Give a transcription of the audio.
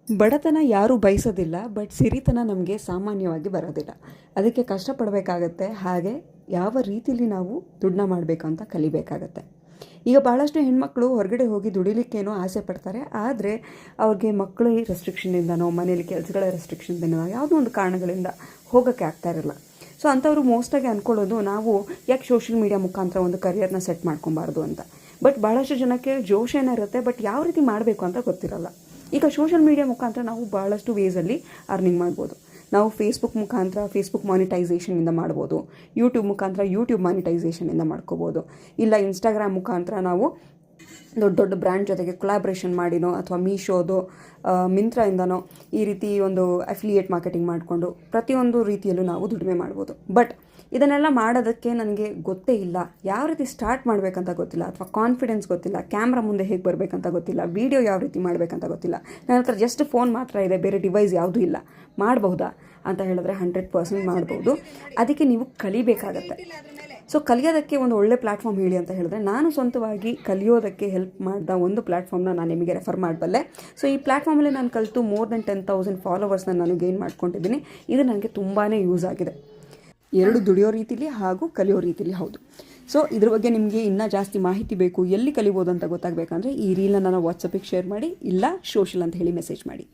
ಬಡತನ ಯಾರೂ ಬಯಸೋದಿಲ್ಲ, ಬಟ್ ಸಿರಿತನ ನಮಗೆ ಸಾಮಾನ್ಯವಾಗಿ ಬರೋದಿಲ್ಲ. ಅದಕ್ಕೆ ಕಷ್ಟಪಡಬೇಕಾಗತ್ತೆ. ಹಾಗೆ ಯಾವ ರೀತಿಯಲ್ಲಿ ನಾವು ದುಡ್ಡನ್ನ ಮಾಡಬೇಕು ಅಂತ ಕಲಿಬೇಕಾಗತ್ತೆ. ಈಗ ಭಾಳಷ್ಟು ಹೆಣ್ಮಕ್ಳು ಹೊರಗಡೆ ಹೋಗಿ ದುಡಿಲಿಕ್ಕೇನೋ ಆಸೆ ಪಡ್ತಾರೆ. ಆದರೆ ಅವ್ರಿಗೆ ಮಕ್ಕಳ ರೆಸ್ಟ್ರಿಕ್ಷನಿಂದನೋ ಮನೇಲಿ ಕೆಲಸಗಳ ರೆಸ್ಟ್ರಿಕ್ಷನ್ದಿಂದನೋ ಯಾವುದೋ ಒಂದು ಕಾರಣಗಳಿಂದ ಹೋಗೋಕ್ಕೆ ಆಗ್ತಾ ಇರಲ್ಲ. ಸೊ ಅಂಥವ್ರು ಮೋಸ್ಟಾಗಿ ಅಂದ್ಕೊಳ್ಳೋದು, ನಾವು ಯಾಕೆ ಸೋಷಿಯಲ್ ಮೀಡಿಯಾ ಮುಖಾಂತರ ಒಂದು ಕರಿಯರ್ನ ಸೆಟ್ ಮಾಡ್ಕೊಬಾರ್ದು ಅಂತ. ಬಟ್ ಭಾಳಷ್ಟು ಜನಕ್ಕೆ ಜೋಶ್ ಏನಿರುತ್ತೆ, ಬಟ್ ಯಾವ ರೀತಿ ಮಾಡಬೇಕು ಅಂತ ಗೊತ್ತಿರಲ್ಲ. ಈಗ ಸೋಷಿಯಲ್ ಮೀಡಿಯಾ ಮುಖಾಂತರ ನಾವು ಭಾಳಷ್ಟು ವೇಸಲ್ಲಿ ಅರ್ನಿಂಗ್ ಮಾಡ್ಬೋದು. ನಾವು ಫೇಸ್ಬುಕ್ ಮುಖಾಂತರ ಫೇಸ್ಬುಕ್ ಮಾನಿಟೈಸೇಷನಿಂದ ಮಾಡ್ಬೋದು, ಯೂಟ್ಯೂಬ್ ಮುಖಾಂತರ ಯೂಟ್ಯೂಬ್ ಮಾನಿಟೈಸೇಷನಿಂದ ಮಾಡ್ಕೋಬೋದು, ಇಲ್ಲ ಇನ್ಸ್ಟಾಗ್ರಾಮ್ ಮುಖಾಂತರ ನಾವು ದೊಡ್ಡ ದೊಡ್ಡ ಬ್ರ್ಯಾಂಡ್ ಜೊತೆಗೆ ಕೊಲಾಬ್ರೇಷನ್ ಮಾಡಿನೋ ಅಥವಾ ಮೀಶೋದು ಮಿಂತ್ರಾಯಿಂದನೋ ಈ ರೀತಿ ಒಂದು ಅಫಿಲಿಯೇಟ್ ಮಾರ್ಕೆಟಿಂಗ್ ಮಾಡಿಕೊಂಡು ಪ್ರತಿಯೊಂದು ರೀತಿಯಲ್ಲೂ ನಾವು ದುಡಿಮೆ ಮಾಡ್ಬೋದು. ಬಟ್ ಇದನ್ನೆಲ್ಲ ಮಾಡೋದಕ್ಕೆ ನನಗೆ ಗೊತ್ತೇ ಇಲ್ಲ, ಯಾವ ರೀತಿ ಸ್ಟಾರ್ಟ್ ಮಾಡಬೇಕಂತ ಗೊತ್ತಿಲ್ಲ, ಅಥವಾ ಕಾನ್ಫಿಡೆನ್ಸ್ ಗೊತ್ತಿಲ್ಲ, ಕ್ಯಾಮ್ರಾ ಮುಂದೆ ಹೇಗೆ ಬರಬೇಕಂತ ಗೊತ್ತಿಲ್ಲ, ವೀಡಿಯೋ ಯಾವ ರೀತಿ ಮಾಡಬೇಕಂತ ಗೊತ್ತಿಲ್ಲ, ನನ್ನ ಹತ್ರ ಜಸ್ಟ್ ಫೋನ್ ಮಾತ್ರ ಇದೆ, ಬೇರೆ ಡಿವೈಸ್ ಯಾವುದೂ ಇಲ್ಲ, ಮಾಡಬಹುದಾ ಅಂತ ಹೇಳಿದ್ರೆ 100% ಮಾಡ್ಬೋದು. ಅದಕ್ಕೆ ನೀವು ಕಲಿಬೇಕಾಗತ್ತೆ. ಸೊ ಕಲಿಯೋದಕ್ಕೆ ಒಂದು ಒಳ್ಳೆ ಪ್ಲ್ಯಾಟ್ಫಾರ್ಮ್ ಹೇಳಿ ಅಂತ ಹೇಳಿದ್ರೆ, ನಾನು ಸ್ವಂತವಾಗಿ ಕಲಿಯೋದಕ್ಕೆ ಹೆಲ್ಪ್ ಮಾಡಿದ ಒಂದು ಪ್ಲ್ಯಾಟ್ಫಾರ್ಮ್ನ ನಾನು ನಿಮಗೆ ರೆಫರ್ ಮಾಡಬಲ್ಲೆ. ಸೊ ಈ ಪ್ಲ್ಯಾಟ್ಫಾರ್ಮಲ್ಲಿ ನಾನು ಕಲಿತು ಮೋರ್ ದೆನ್ 10,000 ಫಾಲೋವರ್ಸ್ನ ನಾನು ಗೇನ್ ಮಾಡ್ಕೊಂಡಿದ್ದೀನಿ. ಇದು ನನಗೆ ತುಂಬಾ ಯೂಸ್ ಆಗಿದೆ, ಎರಡು ದುಡಿಯೋ ರೀತಿಲಿ ಹಾಗೂ ಕಲಿಯೋ ರೀತಿಲಿ. ಹೌದು. ಸೊ ಇದ್ರ ಬಗ್ಗೆ ನಿಮಗೆ ಇನ್ನೂ ಜಾಸ್ತಿ ಮಾಹಿತಿ ಬೇಕು, ಎಲ್ಲಿ ಕಲಿಬೋದು ಅಂತ ಗೊತ್ತಾಗಬೇಕಂದ್ರೆ ಈ ರೀಲ್ನ ನಾನು ವಾಟ್ಸಪ್ಪಿಗೆ ಶೇರ್ ಮಾಡಿ, ಇಲ್ಲ ಸೋಷಿಯಲ್ ಅಂತ ಹೇಳಿ ಮೆಸೇಜ್ ಮಾಡಿ.